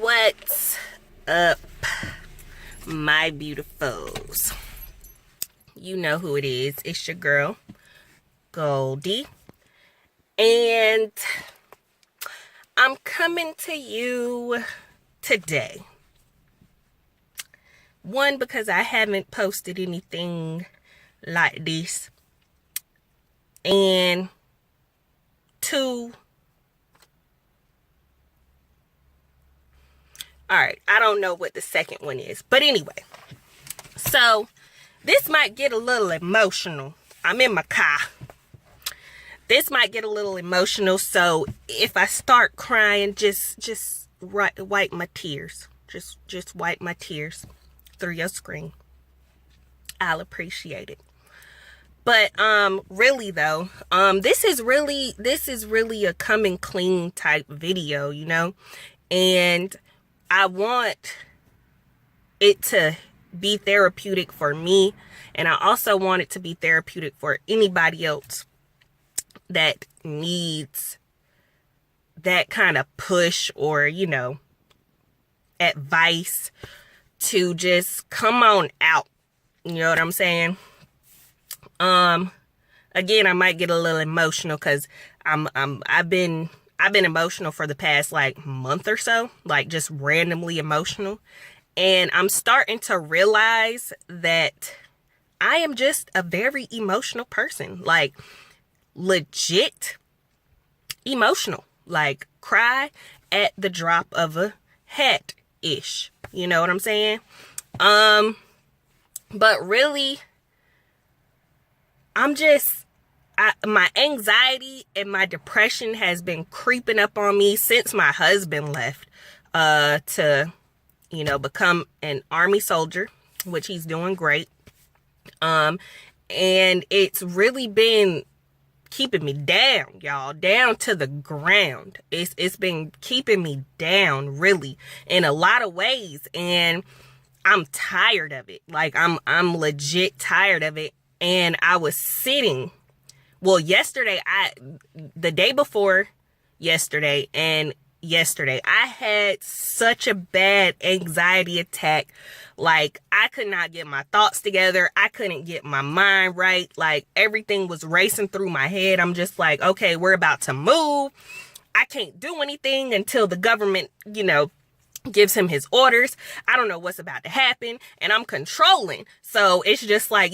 What's up, my beautifuls? You know who it is. It's your girl, Goldie. And I'm coming to you today. One, because I haven't posted anything like this. And two, alright, I don't know what the second one is. But anyway, so this might get a little emotional. I'm in my car. This might get a little emotional, so if I start crying, just wipe my tears. Just wipe my tears through your screen. I'll appreciate it. But really though, this is really a coming clean type video, you know? And I want it to be therapeutic for me, and I also want it to be therapeutic for anybody else that needs that kind of push or, you know, advice to just come on out. You know what I'm saying? Again, I might get a little emotional because I've been emotional for the past like month or so, like just randomly emotional. And I'm starting to realize that I am just a very emotional person, like legit emotional, like cry at the drop of a hat ish. You know what I'm saying? But really, my anxiety and my depression has been creeping up on me since my husband left to, you know, become an Army soldier, which he's doing great. And it's really been keeping me down, y'all, down to the ground. It's been keeping me down, really, in a lot of ways. And I'm tired of it. Like, I'm legit tired of it. And I was sitting, well, the day before yesterday and yesterday, I had such a bad anxiety attack. Like, I could not get my thoughts together. I couldn't get my mind right. Like, everything was racing through my head. I'm just like, okay, we're about to move. I can't do anything until the government, you know, gives him his orders. I don't know what's about to happen, and I'm controlling. So it's just like,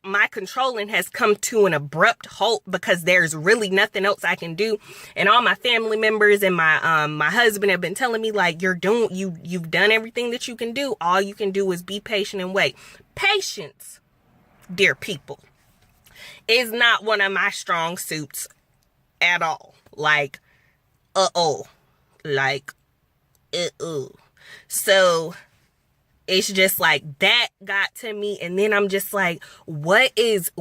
my controlling has come to an abrupt halt because there's really nothing else I can do. And all my family members and my husband have been telling me, like, you've done everything that you can do. All you can do is be patient and wait. Patience, dear people, is not one of my strong suits at all. Like, so it's just like that got to me. And then I'm just like, what is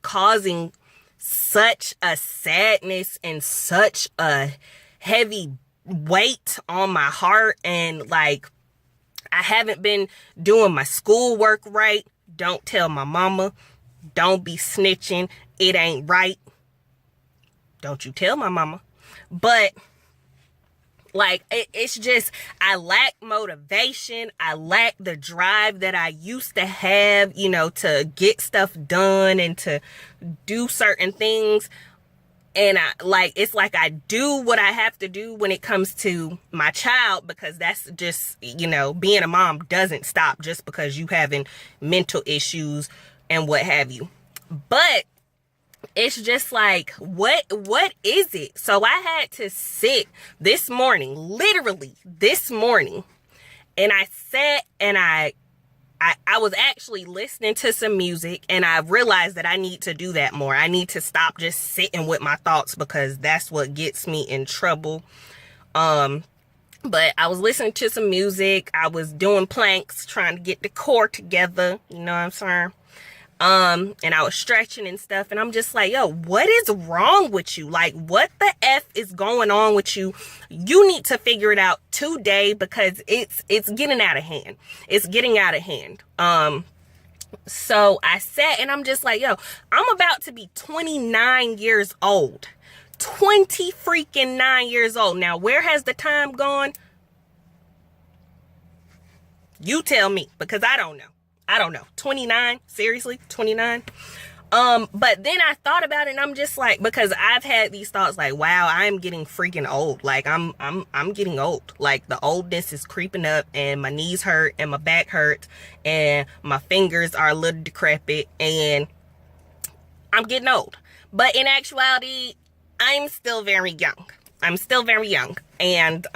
causing such a sadness and such a heavy weight on my heart? And like, I haven't been doing my schoolwork right. Don't tell my mama. Don't be snitching. It ain't right. Don't you tell my mama. But like, it's just, I lack motivation. I lack the drive that I used to have, to get stuff done and to do certain things. And it's like I do what I have to do when it comes to my child, because that's just, being a mom doesn't stop just because you having mental issues and what have you. But it's just like, what is it? So I had to sit this morning, literally this morning, and I sat and I was actually listening to some music, and I realized that I need to do that more. I need to stop just sitting with my thoughts, because that's what gets me in trouble. But I was listening to some music. I was doing planks, trying to get the core together. You know what I'm saying? And I was stretching and stuff, and I'm just like, yo, what is wrong with you? Like, what the F is going on with you? You need to figure it out today, because it's getting out of hand. It's getting out of hand. So I sat and I'm just like, yo, I'm about to be 29 years old. 20 freaking 9 years old. Now, where has the time gone? You tell me, because I don't know. 29? Seriously? 29? But then I thought about it, and I'm just like, because I've had these thoughts like, wow, I'm getting freaking old. Like, I'm getting old. Like, the oldness is creeping up, and my knees hurt, and my back hurts, and my fingers are a little decrepit, and I'm getting old. But in actuality, I'm still very young. And,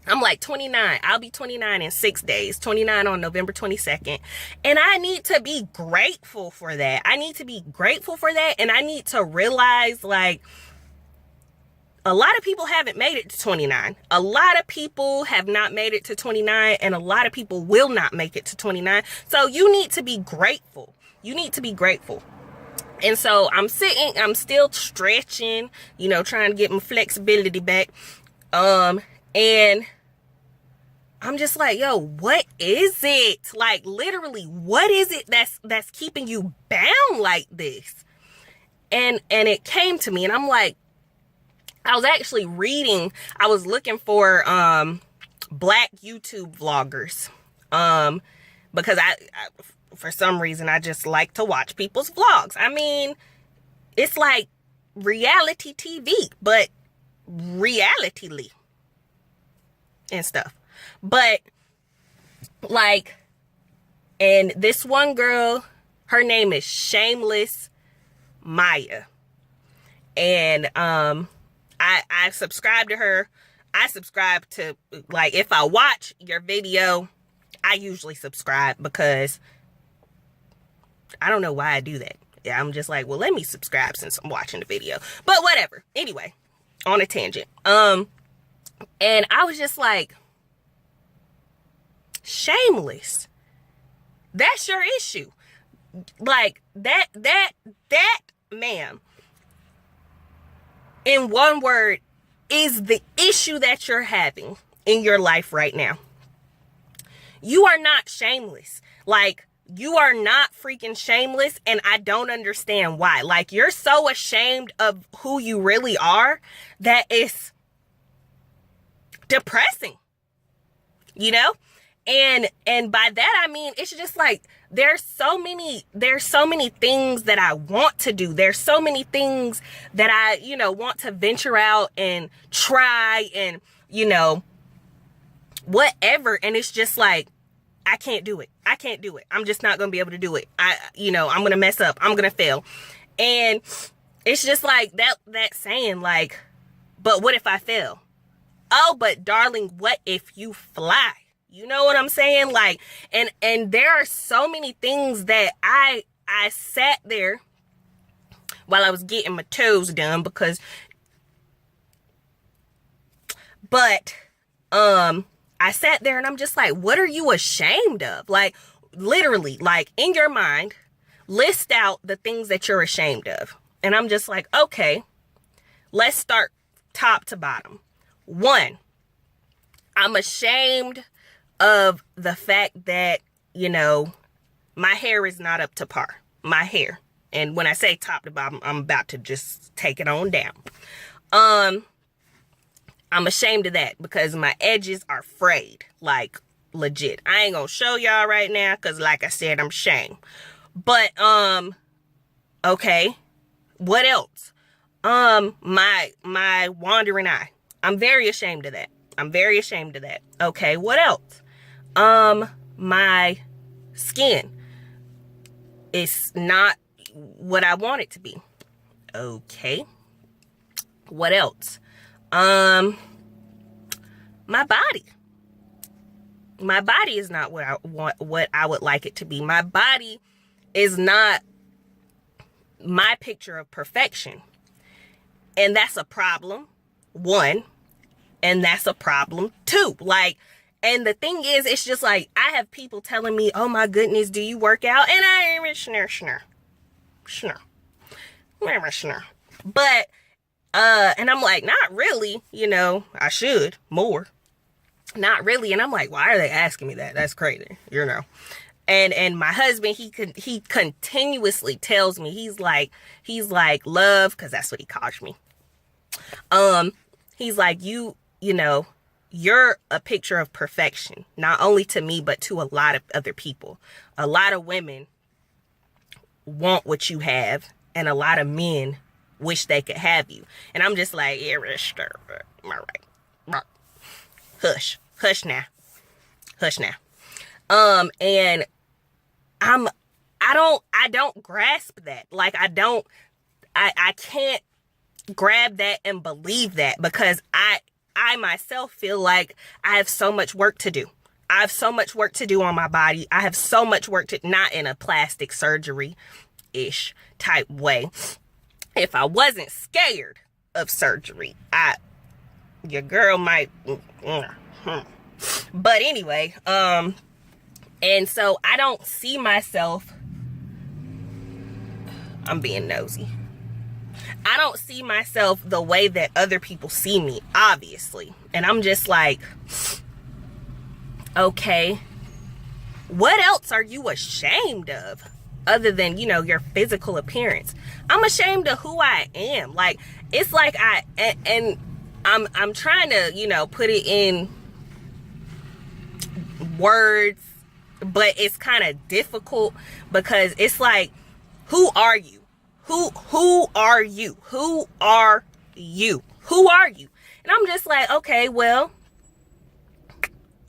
I'm like 29. I'll be 29 in 6 days. 29 on November 22nd. And I need to be grateful for that. And I need to realize, like, a lot of people haven't made it to 29. A lot of people have not made it to 29. And a lot of people will not make it to 29. So you need to be grateful. And so I'm sitting, I'm still stretching, trying to get my flexibility back. And I'm just like, yo, what is it? Like, literally, what is it that's keeping you bound like this? And it came to me, and I'm like, I was actually reading, I was looking for black YouTube vloggers. Because I for some reason, I just like to watch people's vlogs. I mean, it's like reality TV, but realitily and stuff. But like, and this one girl, her name is Shameless Maya, and I subscribe to her. I subscribe to, like, if I watch your video, I usually subscribe, because I don't know why I do that. Yeah, I'm just like, well, let me subscribe since I'm watching the video. But whatever. Anyway, on a tangent. And I was just like, Shameless, that's your issue. Like, that ma'am, in one word, is the issue that you're having in your life right now. You are not shameless. Like, you are not freaking shameless, and I don't understand why. Like, you're so ashamed of who you really are that it's depressing, And by that, I mean, it's just like, there's so many things that I want to do. There's so many things that I, want to venture out and try and, whatever. And it's just like, I can't do it. I can't do it. I'm just not going to be able to do it. I'm going to mess up. I'm going to fail. And it's just like that saying, like, but what if I fail? Oh, but darling, what if you fly? You know what I'm saying? Like, and there are so many things that I sat there while I was getting my toes done but I sat there and I'm just like, what are you ashamed of? Like, literally, like, in your mind, list out the things that you're ashamed of. And I'm just like, okay, let's start top to bottom. 1, I'm ashamed of the fact that, my hair is not up to par. My hair. And when I say top to bottom, I'm about to just take it on down. I'm ashamed of that because my edges are frayed, like, legit. I ain't gonna show y'all right now because, like I said, I'm ashamed. But, okay. What else? My wandering eye. I'm very ashamed of that. Okay, what else? My skin. It's not what I want it to be. Okay. What else? My body. My body is not what I want, what I would like it to be. My body is not my picture of perfection. And that's a problem, 1. And that's a problem, 2. Like, and the thing is, it's just like, I have people telling me, oh my goodness, do you work out? And I ain't schnur. But, and I'm like, not really, I should more. Not really. And I'm like, why are they asking me that? That's crazy, And my husband, he continuously tells me, he's like, love, because that's what he calls me. He's like, you're a picture of perfection, not only to me, but to a lot of other people. A lot of women want what you have, and a lot of men wish they could have you. And I'm just like, yeah, all right. Hush now. And I don't grasp that. Like, I can't grab that and believe that because I myself feel like I have so much work to do. I have so much work to do on my body. I have so much work to, not in a plastic surgery-ish type way. If I wasn't scared of surgery, your girl might, but anyway, and so I don't see myself, I'm being nosy. I don't see myself the way that other people see me, obviously. And I'm just like, okay, what else are you ashamed of other than, your physical appearance? I'm ashamed of who I am. Like, it's like I'm trying to, put it in words, but it's kind of difficult because it's like, who are you? Who are you? Who are you? Who are you? And I'm just like, okay, well,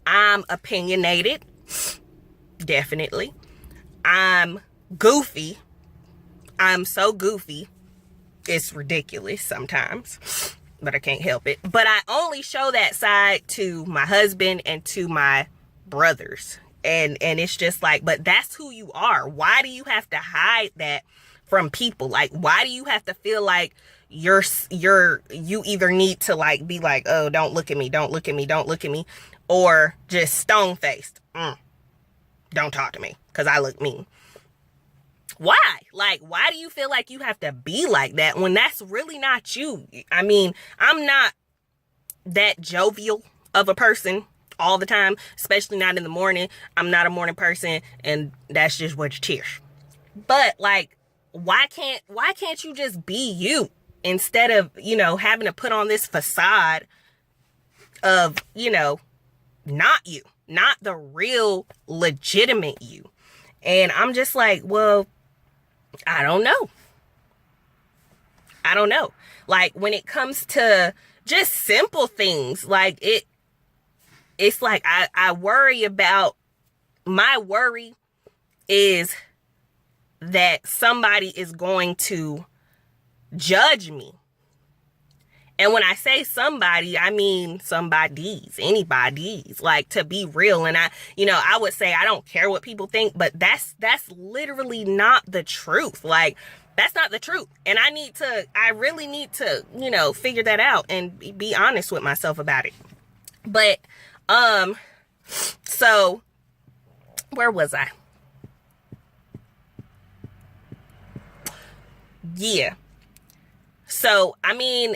I'm opinionated. Definitely. I'm goofy. I'm so goofy. It's ridiculous sometimes, but I can't help it. But I only show that side to my husband and to my brothers. And it's just like, but that's who you are. Why do you have to hide that from people? Like, why do you have to feel like you either need to like be like, oh, don't look at me, or just stone faced, don't talk to me because I look mean? Why? Like, why do you feel like you have to be like that when that's really not you? I mean, I'm not that jovial of a person all the time, especially not in the morning. I'm not a morning person, and that's just what it is. But like, why can't you just be you instead of, having to put on this facade of, not you, not the real legitimate you? And I'm just like, well, I don't know. Like, when it comes to just simple things, like it's like I worry about, my worry is that somebody is going to judge me. And when I say somebody, I mean somebody's, anybody's, like, to be real. And I would say I don't care what people think, but that's literally not the truth. Like, that's not the truth. And I really need to, figure that out and be honest with myself about it. But, so where was I? Yeah. So, I mean,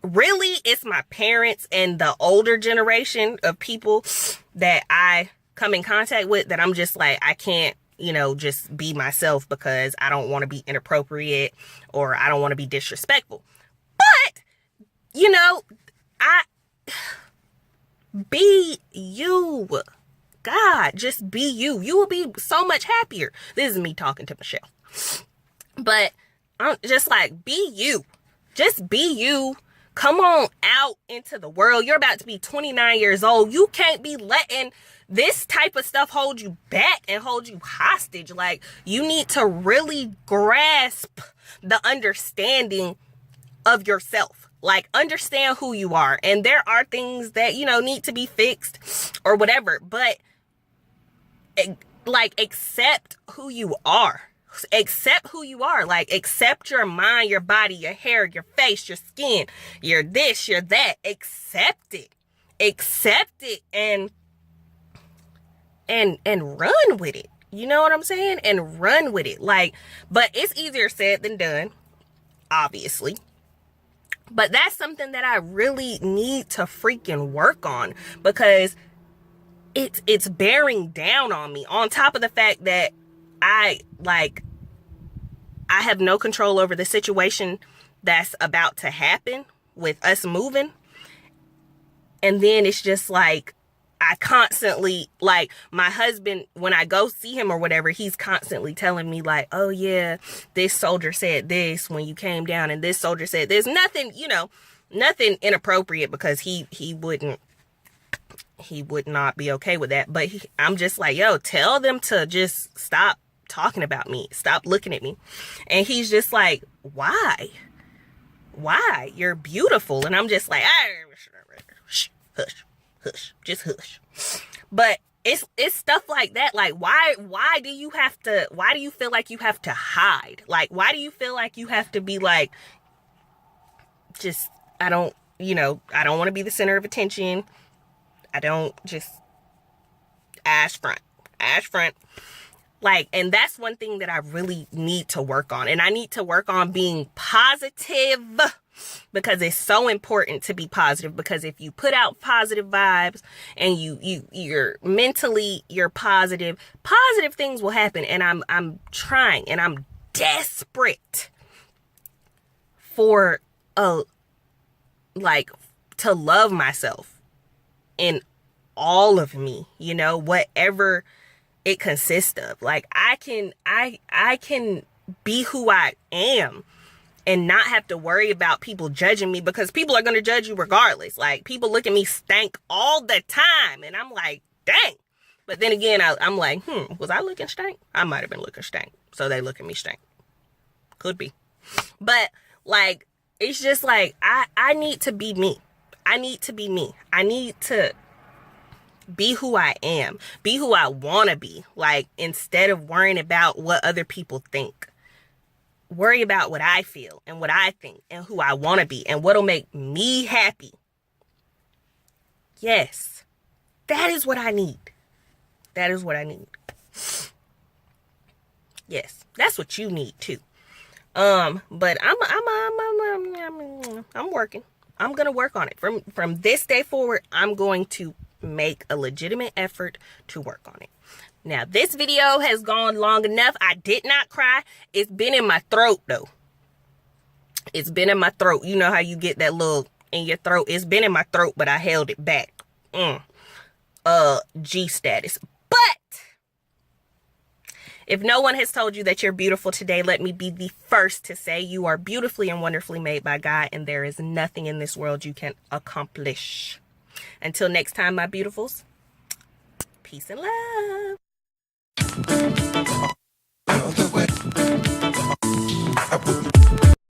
really, it's my parents and the older generation of people that I come in contact with that I'm just like, I can't, just be myself because I don't want to be inappropriate or I don't want to be disrespectful. But, I be you. God, just be you. You will be so much happier. This is me talking to Michelle. But I'm just like, be you. Just be you. Come on out into the world. You're about to be 29 years old. You can't be letting this type of stuff hold you back and hold you hostage. Like, you need to really grasp the understanding of yourself. Like, understand who you are. And there are things that, need to be fixed or whatever. But, like, accept who you are. Accept who you are. Like, accept your mind, your body, your hair, your face, your skin, your this, your that. Accept it. Accept it and run with it. You know what I'm saying? And run with it. Like, but it's easier said than done, obviously. But that's something that I really need to freaking work on, because it's bearing down on me. On top of the fact that I have no control over the situation that's about to happen with us moving. And then it's just like, I constantly, like, my husband, when I go see him or whatever, he's constantly telling me like, oh yeah, this soldier said this when you came down, and this soldier said this. Nothing, nothing inappropriate, because he would not be okay with that. But I'm just like, yo, tell them to just stop talking about me. Stop looking at me. And he's just like, why? You're beautiful. And I'm just like, hush, just hush. But it's stuff like that. Like, why do you feel like you have to hide? Like, why do you feel like you have to be like, just, I don't want to be the center of attention. I don't, just ash front. Like, and that's one thing that I really need to work on. And I need to work on being positive, because it's so important to be positive. Because if you put out positive vibes and you're mentally, you're positive things will happen. And I'm trying, and I'm desperate for to love myself in all of me, whatever it consists of. Like, I can be who I am and not have to worry about people judging me, because people are going to judge you regardless. Like, people look at me stank all the time, and I'm like, dang. But then again, I'm like, was I looking stank? I might have been looking stank, so they look at me stank. Could be. But, like, it's just like, I need to be me. I need to be me. I need to be who I am. Be who I want to be. Like, instead of worrying about what other people think. Worry about what I feel and what I think and who I want to be and what'll make me happy. Yes. That is what I need. That is what I need. Yes. That's what you need too. But I'm working. I'm going to work on it. From this day forward, I'm going to make a legitimate effort to work on it. Now, this video has gone long enough. I did not cry. It's been in my throat, though. It's been in my throat. You know how you get that little in your throat? It's been in my throat, but I held it back. G status. But if no one has told you that you're beautiful today, let me be the first to say you are beautifully and wonderfully made by God, and there is nothing in this world you can accomplish Until next time, my beautifuls, peace and love.